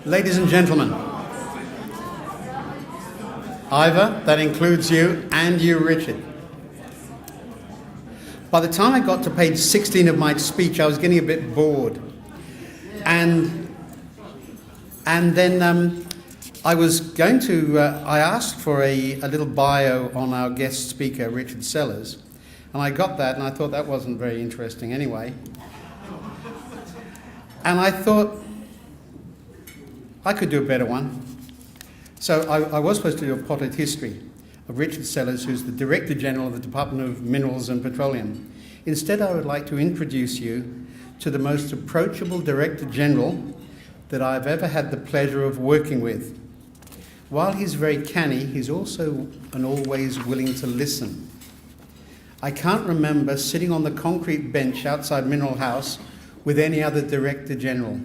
Ladies and gentlemen, Ivor, that includes you, and you, Richard. By the time I got to page 16 of my speech, I was getting a bit bored. And then I was going to, I asked for a little bio on our guest speaker, Richard Sellers, and I got that, and I thought that wasn't very interesting anyway. And I thought I could do a better one. So I was supposed to do a potted history of Richard Sellers, who's the Director General of the Department of Minerals and Petroleum. Instead, I would like to introduce you to the most approachable Director General that I've ever had the pleasure of working with. While he's very canny, he's also and always willing to listen. I can't remember sitting on the concrete bench outside Mineral House with any other Director General.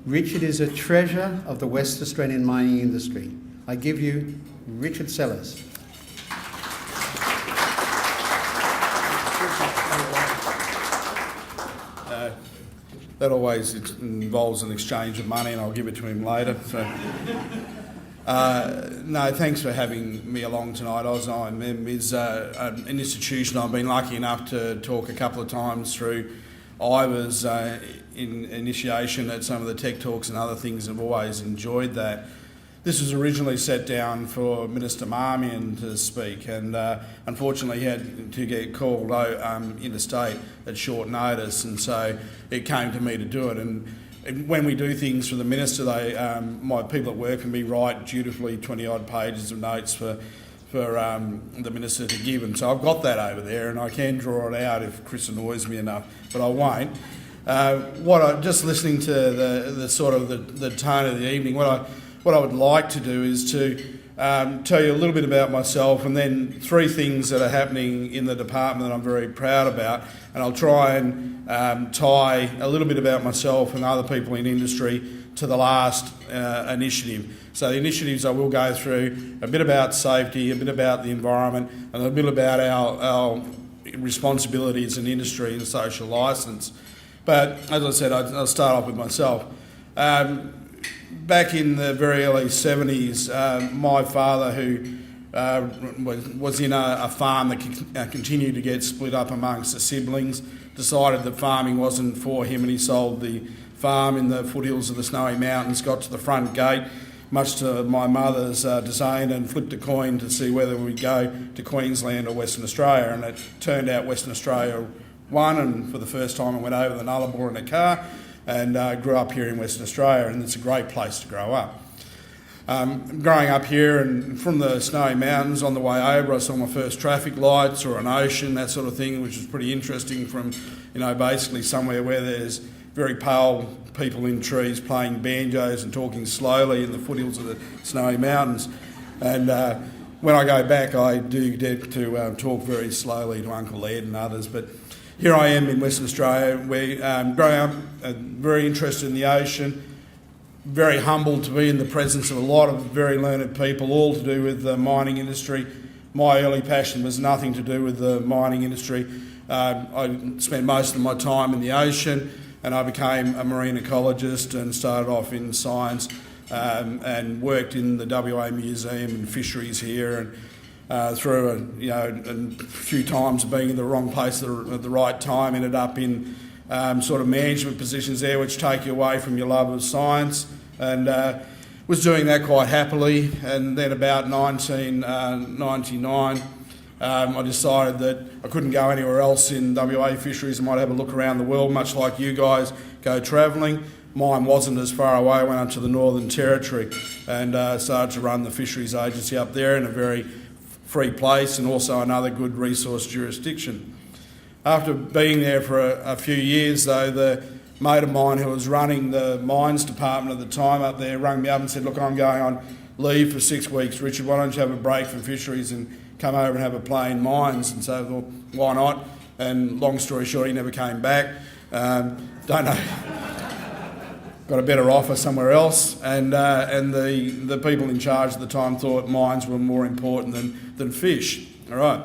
Richard is a treasure of the West Australian mining industry. I give you Richard Sellers. That always involves an exchange of money, and I'll give it to him later. So, no, thanks for having me along tonight. AusIMM is an institution I've been lucky enough to talk a couple of times through. Ivor's initiation at some of the tech talks and other things. I've always enjoyed that. This was originally set down for Minister Marmion to speak, and unfortunately he had to get called interstate at short notice, and so it came to me to do it. And when we do things for the Minister, my people at work can write dutifully 20-odd pages of notes for the Minister to give, and so I've got that over there, and I can draw it out if Chris annoys me enough, but I won't. Just listening to the sort of the tone of the evening, what I would like to do is to tell you a little bit about myself, and then three things that are happening in the department that I'm very proud about, and I'll try and tie a little bit about myself and other people in industry to the last initiative. So the initiatives I will go through, a bit about safety, a bit about the environment, and a bit about our responsibility as an industry and social licence. But as I said, I'll start off with myself. Back in the very early 70s, my father, who was in a farm that continued to get split up amongst the siblings, decided that farming wasn't for him, and he sold the farm in the foothills of the Snowy Mountains, got to the front gate, much to my mother's disdain, and flipped a coin to see whether we'd go to Queensland or Western Australia, and it turned out Western Australia won, and for the first time I went over the Nullarbor in a car, and grew up here in Western Australia, and it's a great place to grow up. Growing up here and from the Snowy Mountains, on the way over I saw my first traffic lights or an ocean, that sort of thing, which was pretty interesting from, basically somewhere where there's very pale people in trees playing banjos and talking slowly in the foothills of the Snowy Mountains. And when I go back, I do get to talk very slowly to Uncle Ed and others, but here I am in Western Australia. We're growing up, very interested in the ocean, very humbled to be in the presence of a lot of very learned people, all to do with the mining industry. My early passion was nothing to do with the mining industry. I spent most of my time in the ocean, and I became a marine ecologist and started off in science and worked in the WA Museum and fisheries here, and through a few times being in the wrong place at the right time, ended up in sort of management positions there which take you away from your love of science, and was doing that quite happily. And then about 1999 I decided that I couldn't go anywhere else in WA fisheries. I might have a look around the world, much like you guys go travelling. Mine wasn't as far away. I went up to the Northern Territory and started to run the fisheries agency up there in a very free place, and also another good resource jurisdiction. After being there for a few years though, the mate of mine who was running the mines department at the time up there rang me up and said, look, I'm going on leave for 6 weeks. Richard, why don't you have a break from fisheries and come over and have a play in mines? And so I thought, why not? And long story short, he never came back. Don't know. Got a better offer somewhere else, and the people in charge at the time thought mines were more important than fish. All right.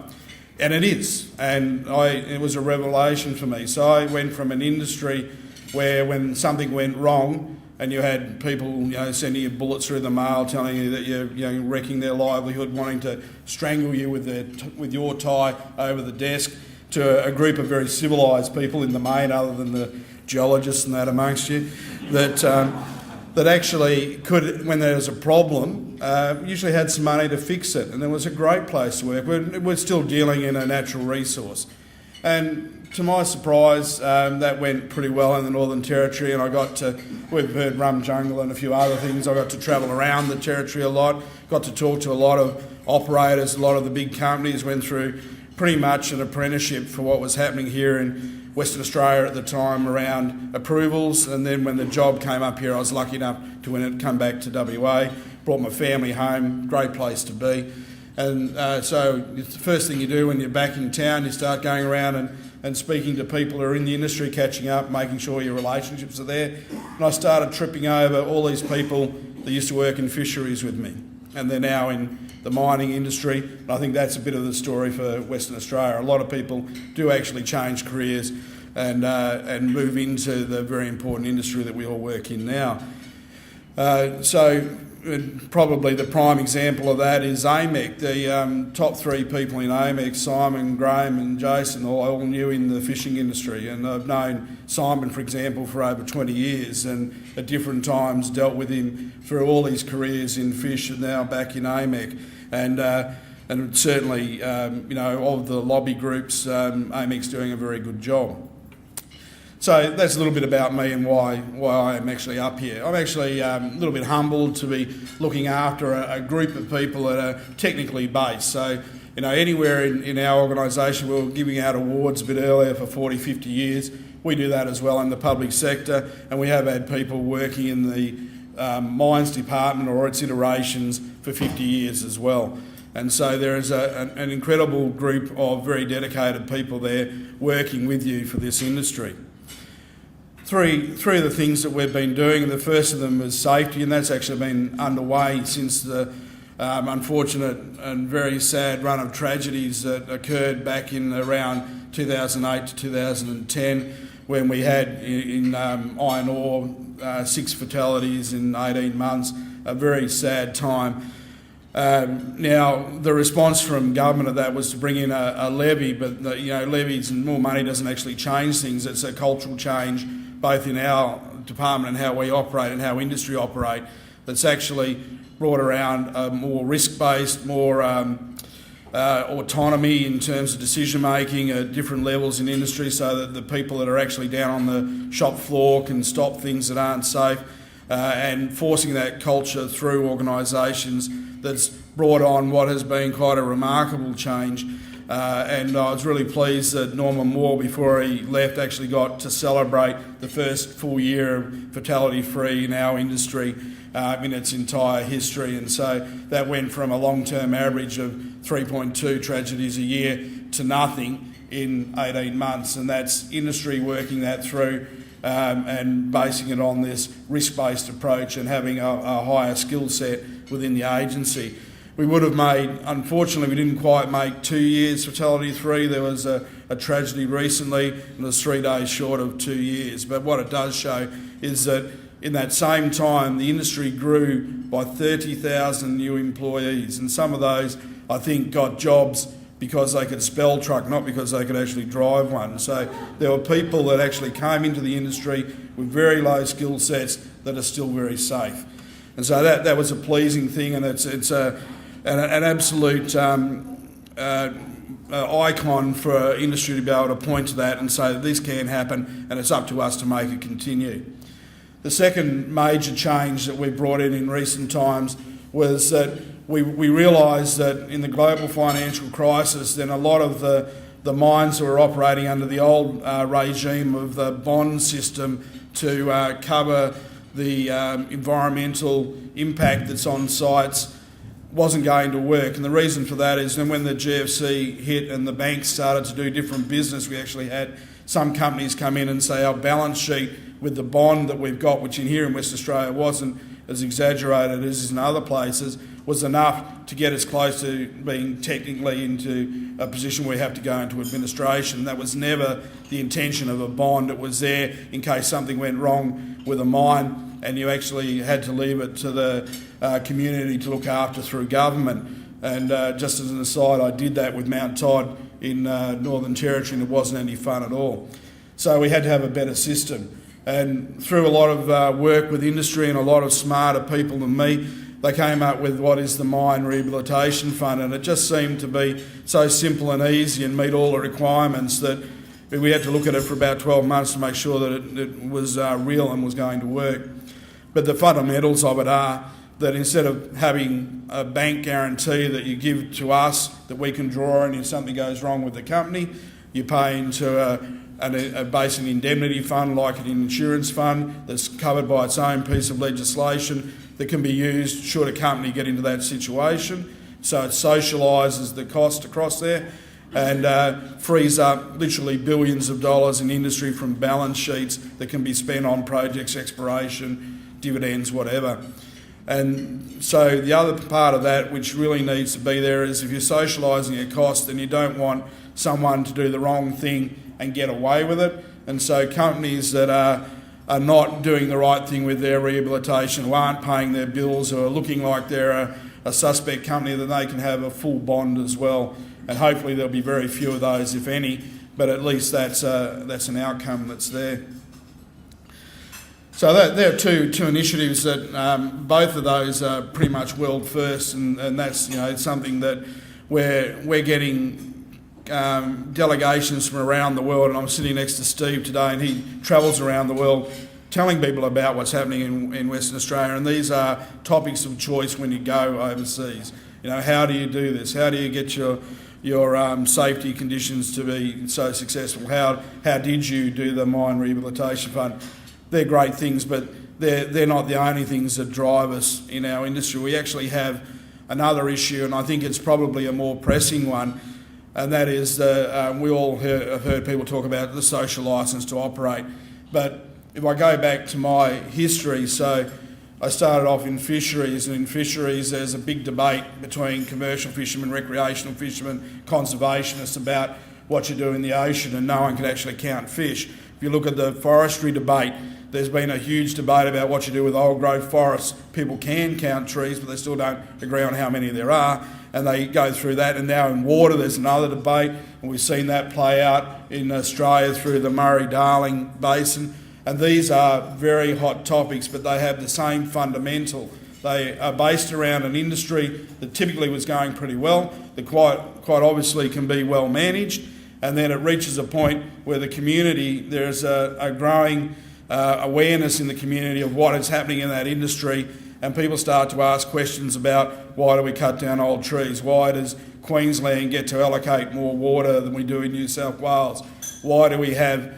And it is, and it was a revelation for me. So I went from an industry where when something went wrong, and you had people, sending you bullets through the mail, telling you that you're, wrecking their livelihood, wanting to strangle you with your tie over the desk, to a group of very civilised people in the main, other than the geologists and that amongst you, that actually could, when there was a problem, usually had some money to fix it, and it was a great place to work. We're still dealing in a natural resource. And to my surprise, that went pretty well in the Northern Territory, and we've heard Rum Jungle and a few other things. I got to travel around the Territory a lot, got to talk to a lot of operators, a lot of the big companies, went through pretty much an apprenticeship for what was happening here in Western Australia at the time around approvals. And then when the job came up here, I was lucky enough to win it, come back to WA, brought my family home, great place to be. And so it's the first thing you do when you're back in town, you start going around and speaking to people who are in the industry, catching up, making sure your relationships are there. And I started tripping over all these people that used to work in fisheries with me, and they're now in the mining industry. And I think that's a bit of the story for Western Australia. A lot of people do actually change careers and move into the very important industry that we all work in now. So probably the prime example of that is AMEC. The top three people in AMEC, Simon, Graham and Jason, all new in the fishing industry. And I've known Simon, for example, for over 20 years, and at different times dealt with him through all his careers in fish, and now back in AMEC. And certainly, of the lobby groups, AMEC's doing a very good job. So that's a little bit about me and why I'm actually up here. I'm actually a little bit humbled to be looking after a group of people that are technically based. So, anywhere in our organisation, we were giving out awards a bit earlier for 40, 50 years. We do that as well in the public sector, and we have had people working in the mines department or its iterations for 50 years as well. And so there is an incredible group of very dedicated people there working with you for this industry. Three of the things that we've been doing, and the first of them is safety, and that's actually been underway since the unfortunate and very sad run of tragedies that occurred back in around 2008 to 2010, when we had in iron ore 6 fatalities in 18 months, a very sad time. Now, the response from government of that was to bring in a levy, but levies and more money doesn't actually change things. It's a cultural change, both in our department and how we operate and how industry operate, that's actually brought around a more risk-based, more autonomy in terms of decision-making at different levels in industry, so that the people that are actually down on the shop floor can stop things that aren't safe, and forcing that culture through organisations that's brought on what has been quite a remarkable change. And I was really pleased that Norman Moore, before he left, actually got to celebrate the first full year of fatality-free in our industry in its entire history. And so that went from a long-term average of 3.2 tragedies a year to nothing in 18 months. And that's industry working that through and basing it on this risk-based approach and having a higher skill set within the agency. We would have made, unfortunately, we didn't quite make 2 years fatality-free. There was a tragedy recently, and it was 3 days short of 2 years. But what it does show is that in that same time, the industry grew by 30,000 new employees. And some of those, I think, got jobs because they could spell truck, not because they could actually drive one. So there were people that actually came into the industry with very low skill sets that are still very safe. And so that was a pleasing thing, and it's an absolute icon for industry to be able to point to that and say that this can happen, and it's up to us to make it continue. The second major change that we brought in recent times was that we realised that in the global financial crisis, then a lot of the mines that were operating under the old regime of the bond system to cover the environmental impact that's on sites wasn't going to work. And the reason for that is then when the GFC hit and the banks started to do different business, we actually had some companies come in and say our balance sheet with the bond that we've got, which in here in West Australia wasn't as exaggerated as is in other places, was enough to get us close to being technically into a position where we have to go into administration. That was never the intention of a bond. It was there in case something went wrong with a mine. and you actually had to leave it to the community to look after through government. And just as an aside, I did that with Mount Todd in Northern Territory, and it wasn't any fun at all. So we had to have a better system. And through a lot of work with industry and a lot of smarter people than me, they came up with what is the Mine Rehabilitation Fund, and it just seemed to be so simple and easy and meet all the requirements that we had to look at it for about 12 months to make sure that it was real and was going to work. But the fundamentals of it are that instead of having a bank guarantee that you give to us that we can draw on if something goes wrong with the company, you pay into a basic indemnity fund like an insurance fund that's covered by its own piece of legislation that can be used should a company get into that situation. So it socialises the cost across there and frees up literally billions of dollars in industry from balance sheets that can be spent on projects, exploration, dividends, whatever. And so the other part of that which really needs to be there is if you're socialising a cost, then you don't want someone to do the wrong thing and get away with it. And so companies that are not doing the right thing with their rehabilitation, who aren't paying their bills, or are looking like they're a suspect company, then they can have a full bond as well. And hopefully there'll be very few of those, if any, but at least that's an outcome that's there. So there are two initiatives that both of those are pretty much world first, and that's it's something that we're getting delegations from around the world, and I'm sitting next to Steve today, and he travels around the world telling people about what's happening in Western Australia, and these are topics of choice when you go overseas. How do you do this? How do you get your safety conditions to be so successful? How did you do the Mine Rehabilitation Fund? They're great things, but they're not the only things that drive us in our industry. We actually have another issue, and I think it's probably a more pressing one, and that is we all have heard people talk about the social licence to operate. But if I go back to my history, so I started off in fisheries, and in fisheries there's a big debate between commercial fishermen, recreational fishermen, conservationists about what you do in the ocean, and no one can actually count fish. If you look at the forestry debate, there's been a huge debate about what you do with old growth forests. People can count trees, but they still don't agree on how many there are, and they go through that. And now in water there's another debate, and we've seen that play out in Australia through the Murray-Darling Basin. And these are very hot topics, but they have the same fundamental. They are based around an industry that typically was going pretty well, that quite obviously can be well managed, and then it reaches a point where the community, there's a growing awareness in the community of what is happening in that industry, and people start to ask questions about why do we cut down old trees? Why does Queensland get to allocate more water than we do in New South Wales? Why do we have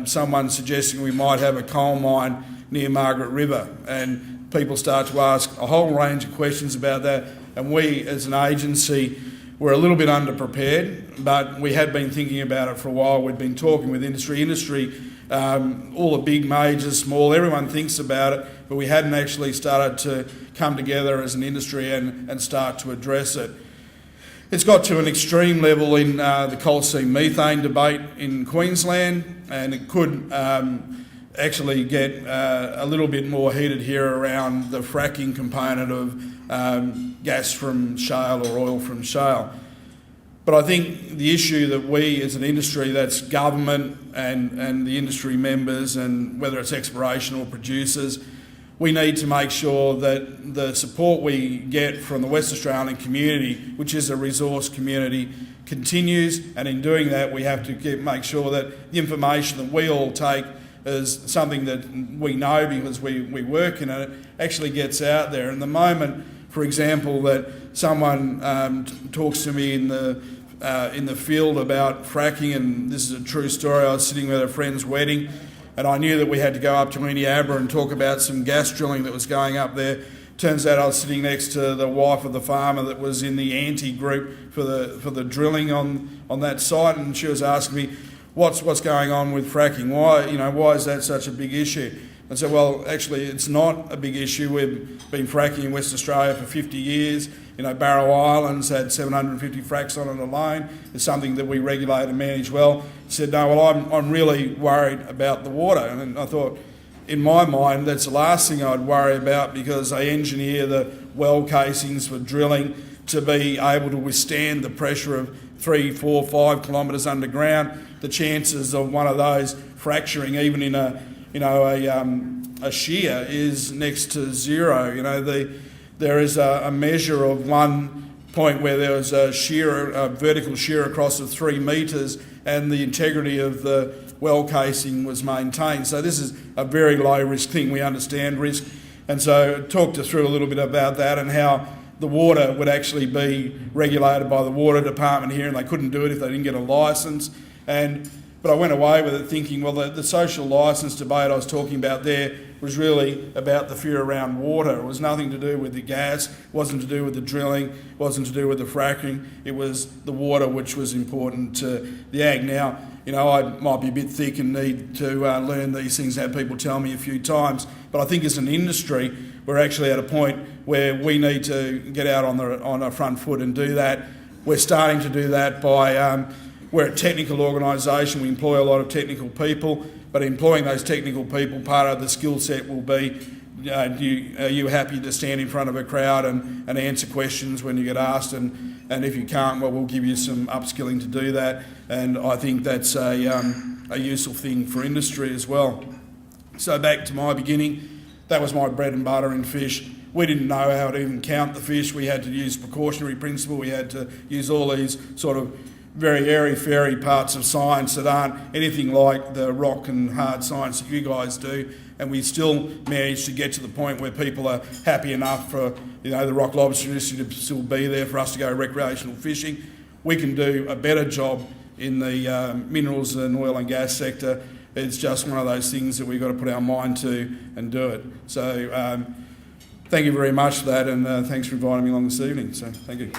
someone suggesting we might have a coal mine near Margaret River? And people start to ask a whole range of questions about that, and we as an agency we're a little bit underprepared, but we had been thinking about it for a while. We'd been talking with industry, all the big majors, small, everyone thinks about it, but we hadn't actually started to come together as an industry and start to address it. It's got to an extreme level in the coal seam methane debate in Queensland, and it could actually get a little bit more heated here around the fracking component of gas from shale or oil from shale. But I think the issue that we as an industry, that's government and the industry members, and whether it's exploration or producers, we need to make sure that the support we get from the West Australian community, which is a resource community, continues, and in doing that we have to make sure that the information that we all take is something that we know because we work in it, actually gets out there. And the moment, for example, that someone talks to me in the field about fracking, and this is a true story, I was sitting at a friend's wedding, and I knew that we had to go up to Indiabra and talk about some gas drilling that was going up there. Turns out I was sitting next to the wife of the farmer that was in the anti-group for the drilling on that site, and she was asking me, what's going on with fracking? Why is that such a big issue? I said, well, actually, it's not a big issue. We've been fracking in West Australia for 50 years. Barrow Island's had 750 fracks on it alone. It's something that we regulate and manage well. He said, no, well, I'm really worried about the water. And I thought, in my mind, that's the last thing I'd worry about, because they engineer the well casings for drilling to be able to withstand the pressure of 3, 4, 5 kilometres underground. The chances of one of those fracturing, even in a shear, is next to zero. There is a measure of one point where there was a vertical shear across of 3 metres, and the integrity of the well casing was maintained. So this is a very low risk thing. We understand risk, and so I talked her through a little bit about that and how the water would actually be regulated by the water department here, and they couldn't do it if they didn't get a licence. But I went away with it thinking, well, the social licence debate I was talking about there was really about the fear around water. It was nothing to do with the gas, it wasn't to do with the drilling, it wasn't to do with the fracking. It was the water which was important to the ag. Now, I might be a bit thick and need to learn these things, have people tell me a few times, but I think as an industry, we're actually at a point where we need to get out on our front foot and do that. We're starting to do that by... We're a technical organisation, we employ a lot of technical people, but employing those technical people, part of the skill set will be, are you happy to stand in front of a crowd and answer questions when you get asked, and if you can't, well, we'll give you some upskilling to do that, and I think that's a useful thing for industry as well. So back to my beginning, that was my bread and butter in fish. We didn't know how to even count the fish. We had to use precautionary principle. We had to use all these sort of very airy-fairy parts of science that aren't anything like the rock and hard science that you guys do, and we still managed to get to the point where people are happy enough for the rock lobster industry to still be there, for us to go recreational fishing. We can do a better job in the minerals and oil and gas sector. It's just one of those things that we've got to put our mind to and do it. So thank you very much for that, and thanks for inviting me along this evening. So thank you.